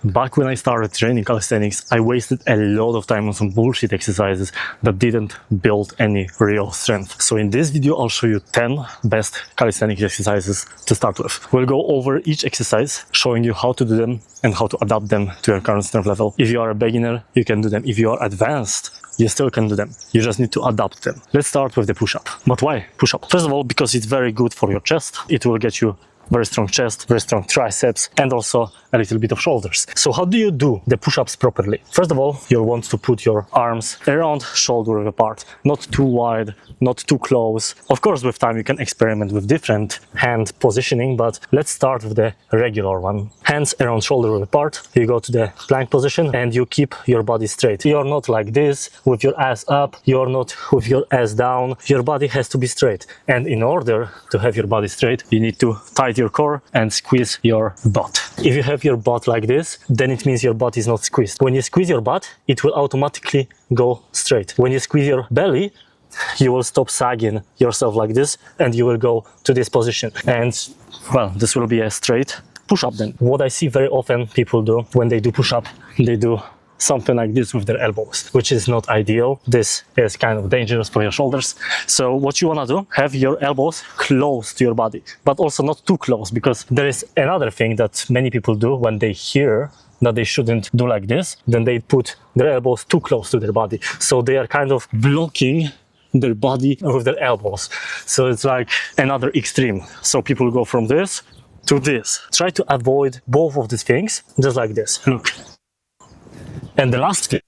Back when I started training calisthenics, I wasted a lot of time on some bullshit exercises that didn't build any real strength. So in this video, I'll show you 10 best calisthenics exercises to start with. We'll go over each exercise, showing you how to do them and how to adapt them to your current strength level. If you are a beginner, you can do them. If you are advanced, you still can do them. You just need to adapt them. Let's start with the push-up. But why push-up? First of all, because it's very good for your chest. It will get you very strong chest, very strong triceps, and also a little bit of shoulders. So how do you do the push-ups properly? First of all, you'll want to put your arms around shoulder width apart, not too wide, not too close. Of course, with time you can experiment with different hand positioning, but let's start with the regular one. Hands around shoulder width apart, you go to the plank position and you keep your body straight. You're not like this with your ass up, you're not with your ass down. Your body has to be straight. And in order to have your body straight, you need to tighten your core and squeeze your butt. If you have your butt like this, then it means your butt is not squeezed. When you squeeze your butt, it will automatically go straight. When you squeeze your belly, you will stop sagging yourself like this and you will go to this position. And well, this will be a straight push-up then. What I see very often people do when they do push-up, they do something like this with their elbows, which is not ideal. This is kind of dangerous for your shoulders. So what you want to do, have your elbows close to your body, but also not too close, because there is another thing that many people do when they hear that they shouldn't do like this, then they put their elbows too close to their body. So they are kind of blocking their body with their elbows. So it's like another extreme. So people go from this to this. Try to avoid both of these things, just like this. Look. And the last thing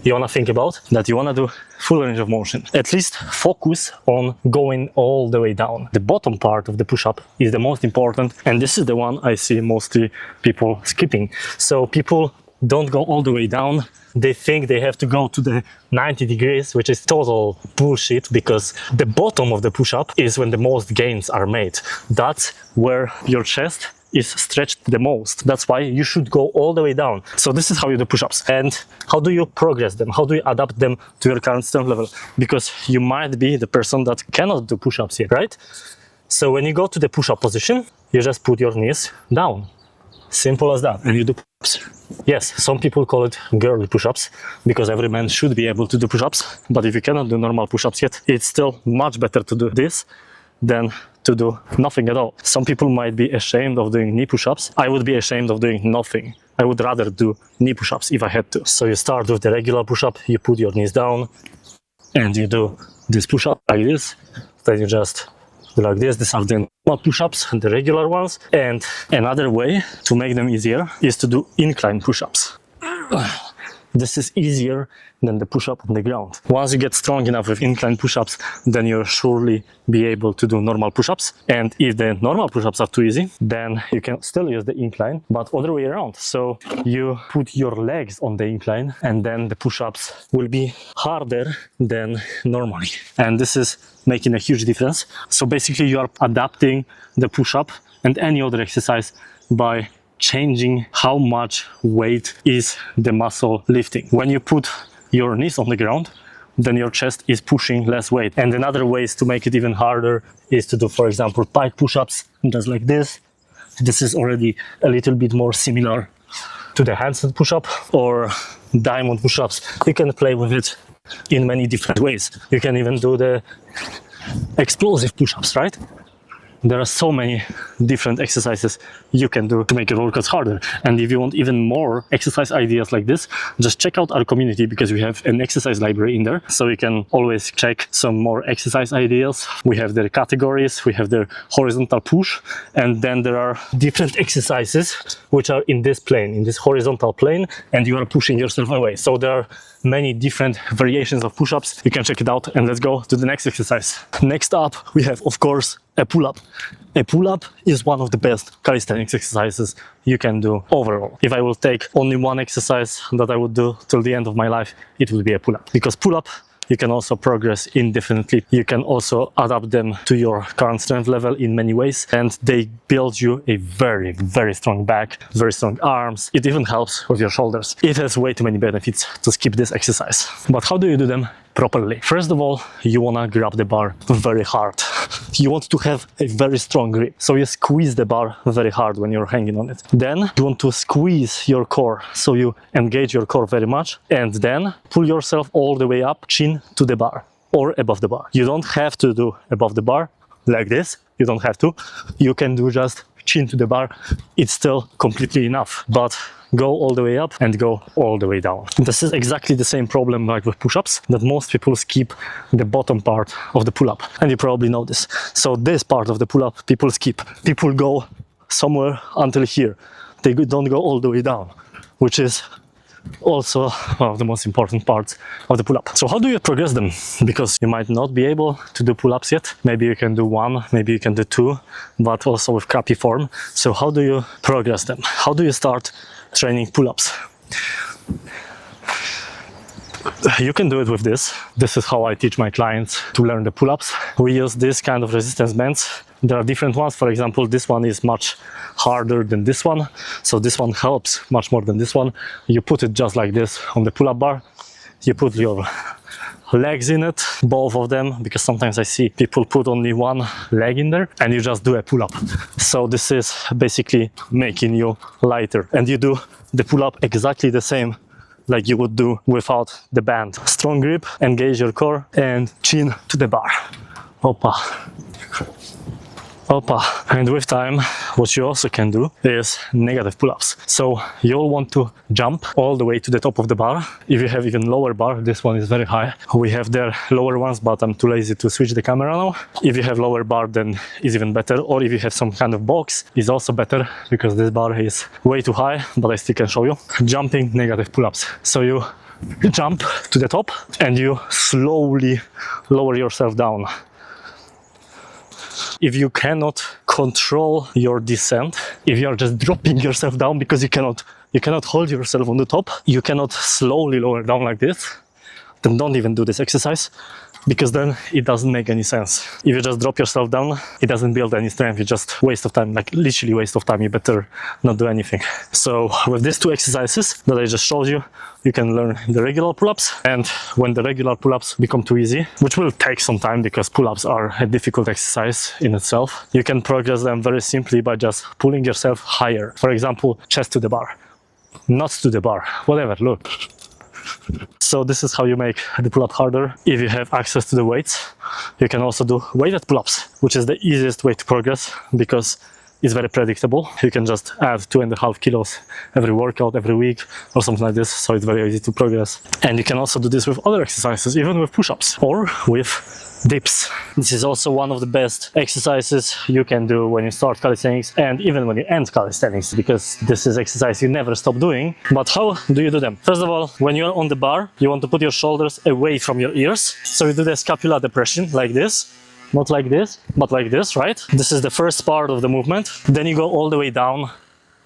you want to think about, that you want to do full range of motion. At least focus on going all the way down. The bottom part of the push-up is the most important, and this is the one I see mostly people skipping. So people don't go all the way down. They think they have to go to the 90 degrees, which is total bullshit, because the bottom of the push-up is when the most gains are made. That's where your chest is stretched the most. That's why you should go all the way down. So this is how you do push-ups. And how do you progress them? How do you adapt them to your current strength level? Because you might be the person that cannot do push-ups yet, right? So when you go to the push-up position, you just put your knees down. Simple as that. And you do push-ups. Yes, some people call it girly push-ups, because every man should be able to do push-ups. But if you cannot do normal push-ups yet, it's still much better to do this than to do nothing at all. Some people might be ashamed of doing knee push-ups. I would be ashamed of doing nothing. I would rather do knee push-ups if I had to. So you start with the regular push-up, you put your knees down and you do this push-up like this. Then you just do like this. These are the normal push-ups, the regular ones. And another way to make them easier is to do incline push-ups. This is easier than the push-up on the ground. Once you get strong enough with incline push-ups, then you'll surely be able to do normal push-ups. And if the normal push-ups are too easy, then you can still use the incline, but other way around. So you put your legs on the incline and then the push-ups will be harder than normally. And this is making a huge difference. So basically you are adapting the push-up and any other exercise by changing how much weight is the muscle lifting. When you put your knees on the ground, then your chest is pushing less weight. And another ways to make it even harder is to do, for example, pike push-ups, just like this. This is already a little bit more similar to the handstand push-up or diamond push-ups. You can play with it in many different ways. You can even do the explosive push-ups, right? There are so many different exercises you can do to make your workouts harder. And if you want even more exercise ideas like this, just check out our community, because we have an exercise library in there. So you can always check some more exercise ideas. We have their categories, we have their horizontal push, and then there are different exercises which are in this plane, in this horizontal plane, and you are pushing yourself away. So there are many different variations of push-ups. You can check it out, and let's go to the next exercise. Next up, we have, of course, a pull-up. A pull-up is one of the best calisthenics exercises you can do overall. If I will take only one exercise that I would do till the end of my life, it would be a pull-up. Because pull-up, you can also progress indefinitely. You can also adapt them to your current strength level in many ways, and they build you a very, very strong back, very strong arms. It even helps with your shoulders. It has way too many benefits to skip this exercise. But how do you do them properly? First of all, you wanna grab the bar very hard. you want to have a very strong grip. So you squeeze the bar very hard when you're hanging on it. Then you want to squeeze your core. So you engage your core very much and then pull yourself all the way up, chin to the bar or above the bar. You don't have to do above the bar like this. You don't have to. You can do just chin to the bar. It's still completely enough. But go all the way up and go all the way down. This is exactly the same problem like with push-ups, that most people skip the bottom part of the pull-up. And you probably know this. So this part of the pull-up, people skip. People go somewhere until here. They don't go all the way down, which is also one of the most important parts of the pull-up. So how do you progress them? Because you might not be able to do pull-ups yet. Maybe you can do one, maybe you can do two, but also with crappy form. So how do you progress them? How do you start training pull-ups? You can do it with this. This is how I teach my clients to learn the pull-ups. We use this kind of resistance bands. There are different ones. For example, this one is much harder than this one. So this one helps much more than this one. You put it just like this on the pull-up bar. You put your legs in it, both of them, because sometimes I see people put only one leg in there and you just do a pull-up. So this is basically making you lighter, and you do the pull-up exactly the same like you would do without the band. Strong grip, engage your core and chin to the bar. Opa. Opa. And with time, what you also can do is negative pull-ups. So you'll want to jump all the way to the top of the bar. If you have even lower bar, this one is very high. We have there lower ones, but I'm too lazy to switch the camera now. If you have lower bar, then it's even better. Or if you have some kind of box, it's also better because this bar is way too high, but I still can show you. Jumping negative pull-ups. So you jump to the top and you slowly lower yourself down. If you cannot control your descent, if you are just dropping yourself down because you cannot hold yourself on the top, you cannot slowly lower down like this, then don't even do this exercise, because then it doesn't make any sense. If you just drop yourself down, it doesn't build any strength. It's just waste of time, like literally waste of time. You better not do anything. So with these two exercises that I just showed you, you can learn the regular pull-ups. And when the regular pull-ups become too easy, which will take some time because pull-ups are a difficult exercise in itself, you can progress them very simply by just pulling yourself higher. For example, chest to the bar, not to the bar, whatever, look. So this is how you make the pull-up harder. If you have access to the weights, you can also do weighted pull-ups, which is the easiest way to progress because it's very predictable. You can just add 2.5 kilos every workout, every week or something like this. So it's very easy to progress. And you can also do this with other exercises, even with push-ups or with dips. This is also one of the best exercises you can do when you start calisthenics and even when you end calisthenics, because this is exercise you never stop doing. But how do you do them? First of all, when you're on the bar, you want to put your shoulders away from your ears. So you do the scapular depression like this. Not like this, but like this, right? This is the first part of the movement. Then you go all the way down,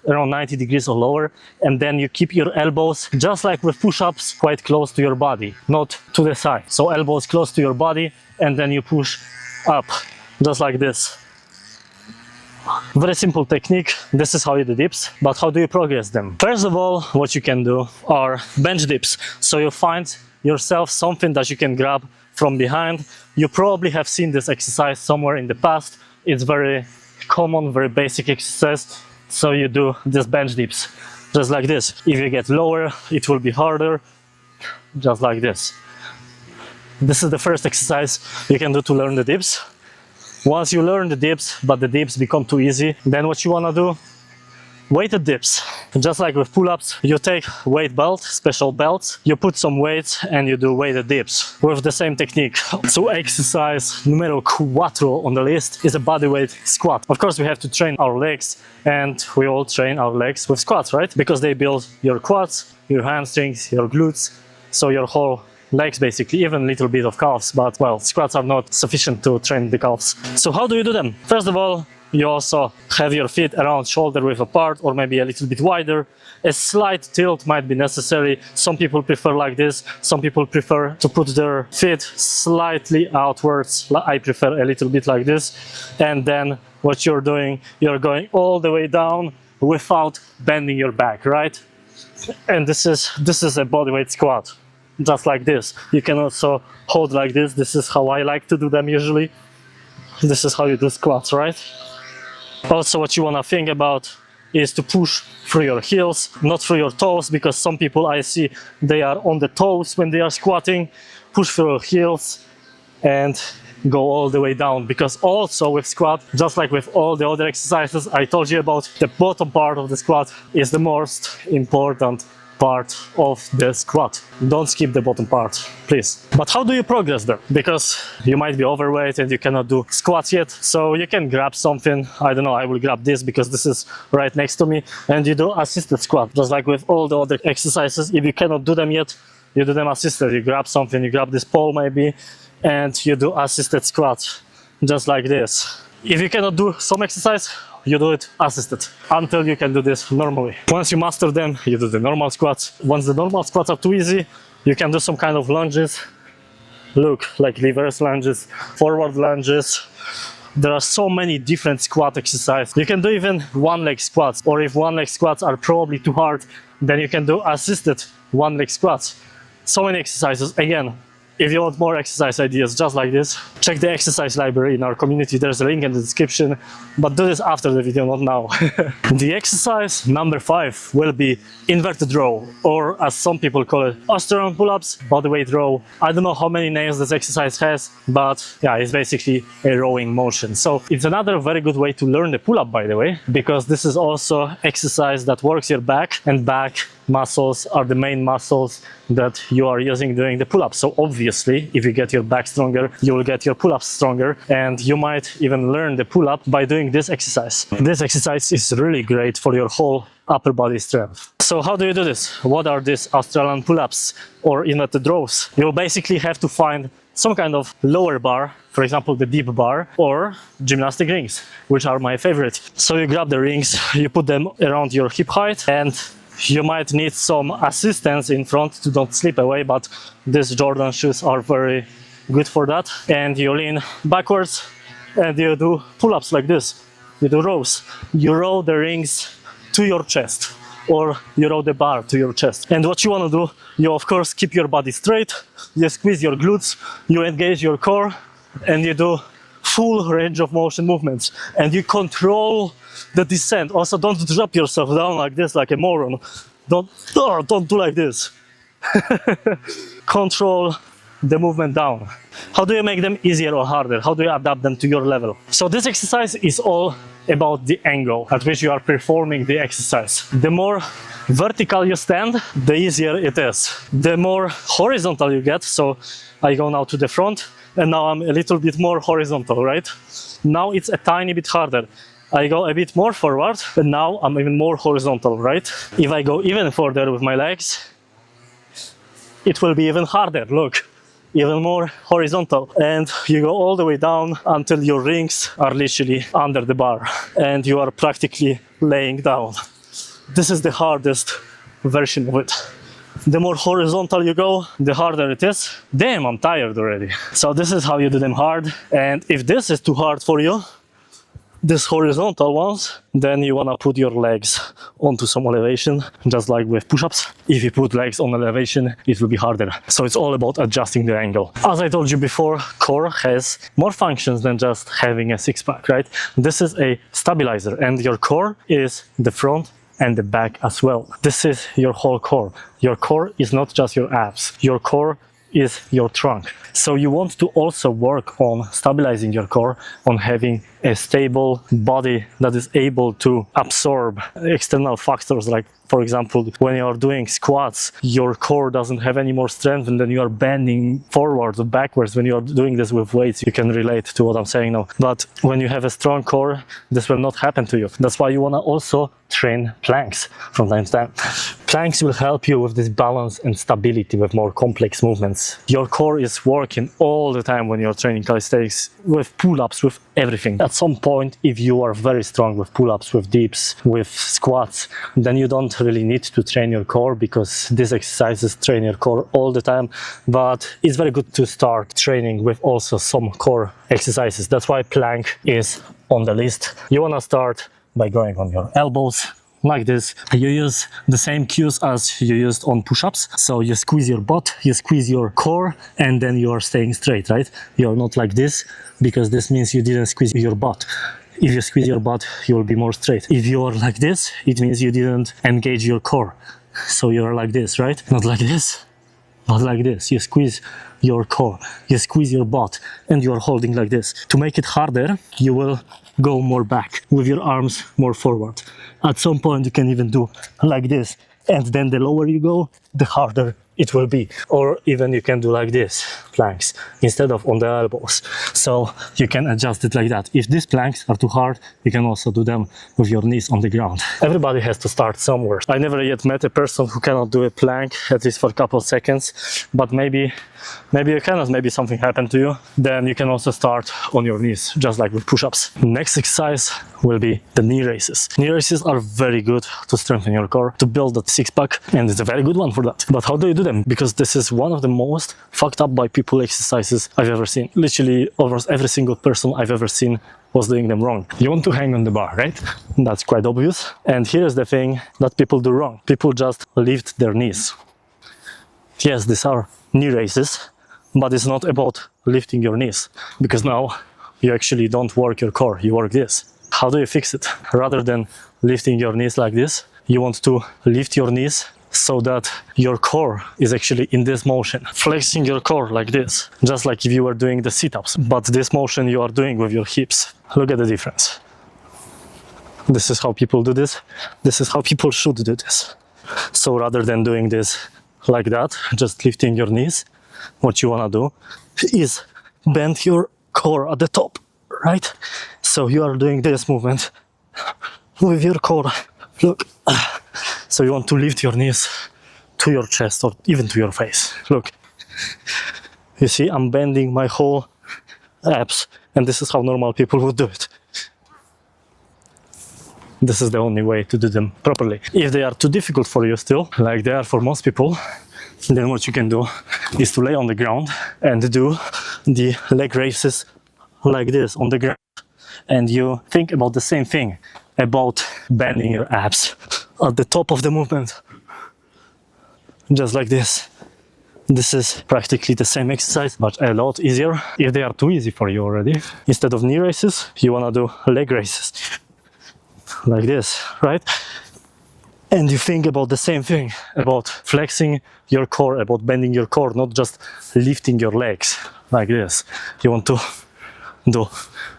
around 90 degrees or lower, and then you keep your elbows, just like with push-ups, quite close to your body, not to the side. So elbows close to your body, and then you push up, just like this. Very simple technique. This is how you do dips, but how do you progress them? First of all, what you can do are bench dips. So you find yourself something that you can grab from behind. You probably have seen this exercise somewhere in the past. It's very common, very basic exercise. So you do this bench dips, just like this. If you get lower, it will be harder, just like this. This is the first exercise you can do to learn the dips. Once you learn the dips, but the dips become too easy, then what you want to do? Weighted dips. Just like with pull-ups, you take weight belt, special belts, you put some weights and you do weighted dips with the same technique. So exercise numero 4 on the list is a bodyweight squat. Of course, we have to train our legs, and we all train our legs with squats, right? Because they build your quads, your hamstrings, your glutes, so your whole legs basically, even a little bit of calves, but well, squats are not sufficient to train the calves. So how do you do them? First of all, you also have your feet around shoulder width apart, or maybe a little bit wider. A slight tilt might be necessary. Some people prefer like this. Some people prefer to put their feet slightly outwards. I prefer a little bit like this. And then what you're doing, you're going all the way down without bending your back, right? And this is a bodyweight squat, just like this. You can also hold like this. This is how I like to do them usually. this is how you do squats, right? Also, what you want to think about is to push through your heels, not through your toes, because some people I see, they are on the toes when they are squatting. Push through your heels and go all the way down, because also with squat, just like with all the other exercises I told you about, the bottom part of the squat is the most important part of the squat. Don't skip the bottom part, please. But how do you progress there? Because you might be overweight and you cannot do squats yet, so you can grab something. I don't know, I will grab this because this is right next to me, and you do assisted squat, just like with all the other exercises. If you cannot do them yet, you do them assisted. You grab something, you grab this pole maybe, and you do assisted squats, just like this. If you cannot do some exercise, you do it assisted until you can do this normally. Once you master them, you do the normal squats. Once the normal squats are too easy, you can do some kind of lunges. Look, like reverse lunges, forward lunges. There are so many different squat exercises. You can do even one leg squats, or if one leg squats are probably too hard, then you can do assisted one leg squats. So many exercises. Again, if you want more exercise ideas just like this, check the exercise library in our community. There's a link in the description, but do this after the video, not now. The exercise number 5 will be inverted row, or as some people call it, Australian pull-ups, bodyweight row. I don't know how many names this exercise has, but yeah, it's basically a rowing motion. So it's another very good way to learn the pull-up, by the way, because this is also exercise that works your back, and back muscles are the main muscles that you are using during the pull-up. So obviously, if you get your back stronger, you will get your pull-ups stronger, and you might even learn the pull-up by doing this exercise. This exercise is really great for your whole upper body strength. So how do you do this? What are these Australian pull-ups or inverted rows? You'll basically have to find some kind of lower bar, for example the deep bar, or gymnastic rings, which are my favorite. So you grab the rings, you put them around your hip height, and you might need some assistance in front to don't slip away, but these Jordan shoes are very good for that. And you lean backwards and you do pull-ups like this. You do rows. You row the rings to your chest, or you row the bar to your chest. And what you want to do, you of course keep your body straight, you squeeze your glutes, you engage your core, and you do full range of motion movements, and you control the descent. Also, don't drop yourself down like this, like a moron. Don't do like this. Control the movement down. How do you make them easier or harder? How do you adapt them to your level? So this exercise is all about the angle at which you are performing the exercise. The more vertical you stand, the easier it is. The more horizontal you get, so I go now to the front, and now I'm a little bit more horizontal, right? Now it's a tiny bit harder. I go a bit more forward, and now I'm even more horizontal, right? If I go even further with my legs, it will be even harder, look. Even more horizontal, and you go all the way down until your rings are literally under the bar and you are practically laying down. This is the hardest version of it. The more horizontal you go, the harder it is. Damn, I'm tired already. So this is how you do them hard, and if this is too hard for you, these horizontal ones, then you wanna put your legs onto some elevation, just like with push-ups. If you put legs on elevation, it will be harder. So it's all about adjusting the angle. As I told you before, core has more functions than just having a six-pack, right? This is a stabilizer, and your core is the front and the back as well. This is your whole core. Your core is not just your abs. Your core is your trunk. So you want to also work on stabilizing your core, on having a stable body that is able to absorb external factors, like for example, when you are doing squats, your core doesn't have any more strength, and then you are bending forward or backwards. When you are doing this with weights, you can relate to what I'm saying now. But when you have a strong core, this will not happen to you. That's why you want to also train planks from time to time. Planks will help you with this balance and stability with more complex movements. Your core is working all the time when you're training calisthenics, with pull-ups, with everything. At some point, if you are very strong with pull-ups, with dips, with squats, then you don't really need to train your core, because these exercises train your core all the time. But it's very good to start training with also some core exercises. That's why plank is on the list. You want to start by going on your elbows, like this. You use the same cues as you used on push-ups. So you squeeze your butt, you squeeze your core, and then you are staying straight, right? You're not like this, because this means you didn't squeeze your butt. If you squeeze your butt, you will be more straight. If you are like this, it means you didn't engage your core. So you're like this, right? Not like this, not like this. You squeeze your core, you squeeze your butt, and you are holding like this. To make it harder, you will go more back with your arms more forward. At some point, you can even do like this. And then the lower you go, the harder it will be. Or even you can do like this, planks, instead of on the elbows. So you can adjust it like that. If these planks are too hard, you can also do them with your knees on the ground. Everybody has to start somewhere. I never yet met a person who cannot do a plank, at least for a couple of seconds, but maybe you cannot, maybe something happened to you. Then you can also start on your knees, just like with push-ups. Next exercise will be the knee raises. Knee raises are very good to strengthen your core, to build that six-pack, and it's a very good one for that. But how do you do them? Because this is one of the most fucked up by people exercises I've ever seen. Literally almost every single person I've ever seen was doing them wrong. You want to hang on the bar, right? That's quite obvious. And here's the thing that people do wrong. People just lift their knees. Yes, these are knee raises, but it's not about lifting your knees, because now you actually don't work your core, you work this. How do you fix it? Rather than lifting your knees like this, you want to lift your knees so that your core is actually in this motion, flexing your core like this, just like if you were doing the sit-ups, but this motion you are doing with your hips. Look at the difference. This is how people do this. This is how people should do this. So rather than doing this like that, just lifting your knees, what you want to do is bend your core at the top, right? So you are doing this movement with your core. Look. So you want to lift your knees to your chest or even to your face. Look. You see, I'm bending my whole abs, and this is how normal people would do it. This is the only way to do them properly. If they are too difficult for you still, like they are for most people, then what you can do is to lay on the ground and do the leg raises like this on the ground. And you think about the same thing, about bending your abs at the top of the movement. Just like this. This is practically the same exercise, but a lot easier. If they are too easy for you already, instead of knee raises, you wanna do leg raises. Like this, right? And you think about the same thing, about flexing your core, about bending your core, not just lifting your legs like this. You want to do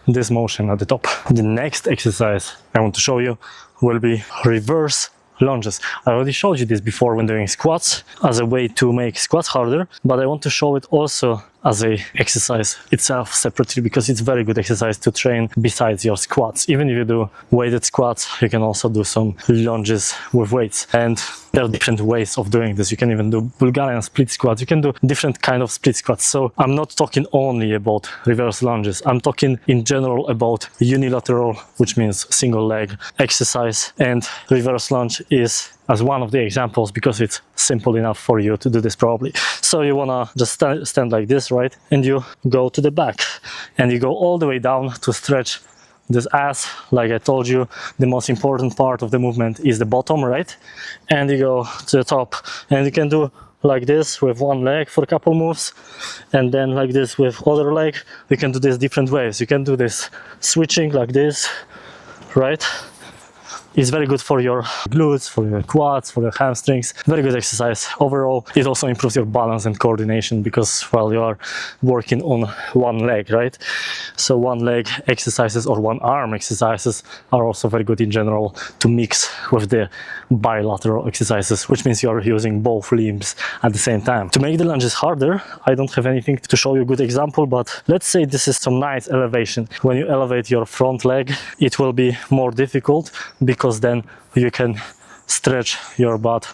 this motion at the top. The next exercise I want to show you will be reverse lunges. I already showed you this before when doing squats as a way to make squats harder, but I want to show it also as a exercise itself separately, because it's very good exercise to train besides your squats. Even if you do weighted squats, you can also do some lunges with weights, and there are different ways of doing this. You can even do Bulgarian split squats, you can do different kind of split squats. So I'm not talking only about reverse lunges, I'm talking in general about unilateral, which means single leg exercise, and reverse lunge is as one of the examples because it's simple enough for you to do this probably. So you wanna just stand like this, right? And you go to the back and you go all the way down to stretch this ass. Like I told you, the most important part of the movement is the bottom, right? And you go to the top and you can do like this with one leg for a couple moves, and then like this with other leg. You can do this different ways. You can do this switching like this, right? It's very good for your glutes, for your quads, for your hamstrings. Very good exercise. Overall, it also improves your balance and coordination because while you are working on one leg, right? So one leg exercises or one arm exercises are also very good in general to mix with the bilateral exercises, which means you are using both limbs at the same time. To make the lunges harder, I don't have anything to show you a good example, but let's say this is some nice elevation. When you elevate your front leg, it will be more difficult because then you can stretch your butt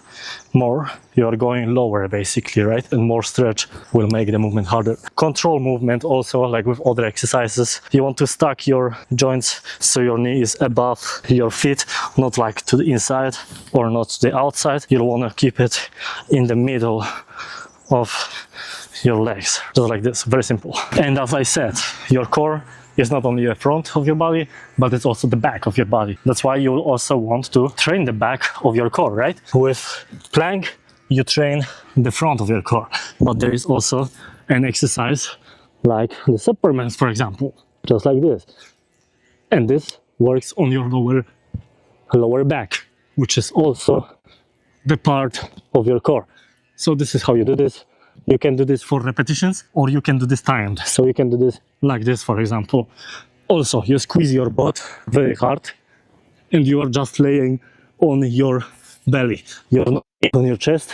more. You are going lower basically, right? And more stretch will make the movement harder. Control movement also, like with other exercises. You want to stack your joints so your knee is above your feet, not like to the inside or not to the outside. You want to keep it in the middle of your legs, just like this, very simple. And as I said, your core is not only the front of your body, but it's also the back of your body. That's why you'll also want to train the back of your core, right? With plank, you train the front of your core. But there is also an exercise like the Supermans, for example, just like this. And this works on your lower back, which is also the part of your core. So this is how you do this. You can do this for repetitions, or you can do this timed. So you can do this like this, for example. Also, you squeeze your butt very hard, and you are just laying on your belly. You're not on your chest,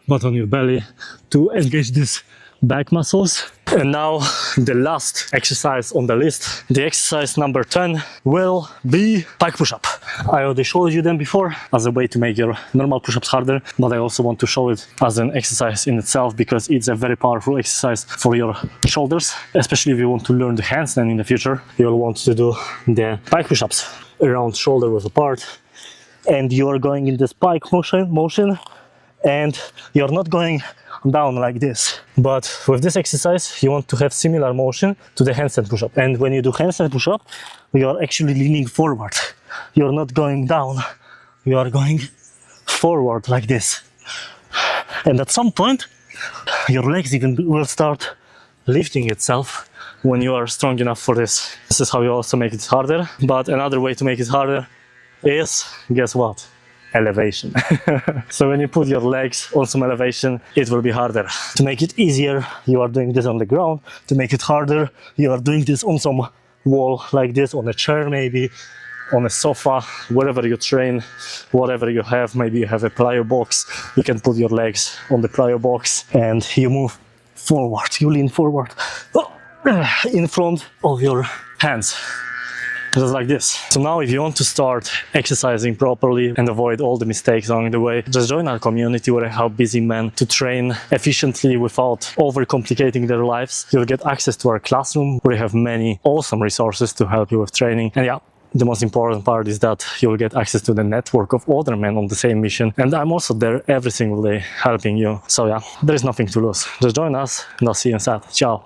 but on your belly to engage these back muscles. And now the last exercise on the list, the exercise number 10 will be pike push-up. I already showed you them before as a way to make your normal push-ups harder, but I also want to show it as an exercise in itself because it's a very powerful exercise for your shoulders, especially if you want to learn the handstand in the future. You'll want to do the pike push-ups around shoulder width apart, and you are going in this pike motion, and you're not going down like this. But with this exercise, you want to have similar motion to the handstand push-up. And when you do handstand push-up, you are actually leaning forward. You're not going down, you are going forward like this. And at some point, your legs even will start lifting itself when you are strong enough for this. This is how you also make it harder. But another way to make it harder is, guess what? Elevation. So when you put your legs on some elevation, it will be harder. To make it easier, you are doing this on the ground. To make it harder, you are doing this on some wall like this, on a chair maybe, on a sofa, wherever you train, whatever you have. Maybe you have a plyo box. You can put your legs on the plyo box and you move forward. You lean forward in front of your hands. Just like this. So now if you want to start exercising properly and avoid all the mistakes along the way, just join our community where I help busy men to train efficiently without overcomplicating their lives. You'll get access to our classroom where we have many awesome resources to help you with training. And yeah, the most important part is that you'll get access to the network of other men on the same mission. And I'm also there every single day helping you. So yeah, there is nothing to lose. Just join us and I'll see you inside. Ciao.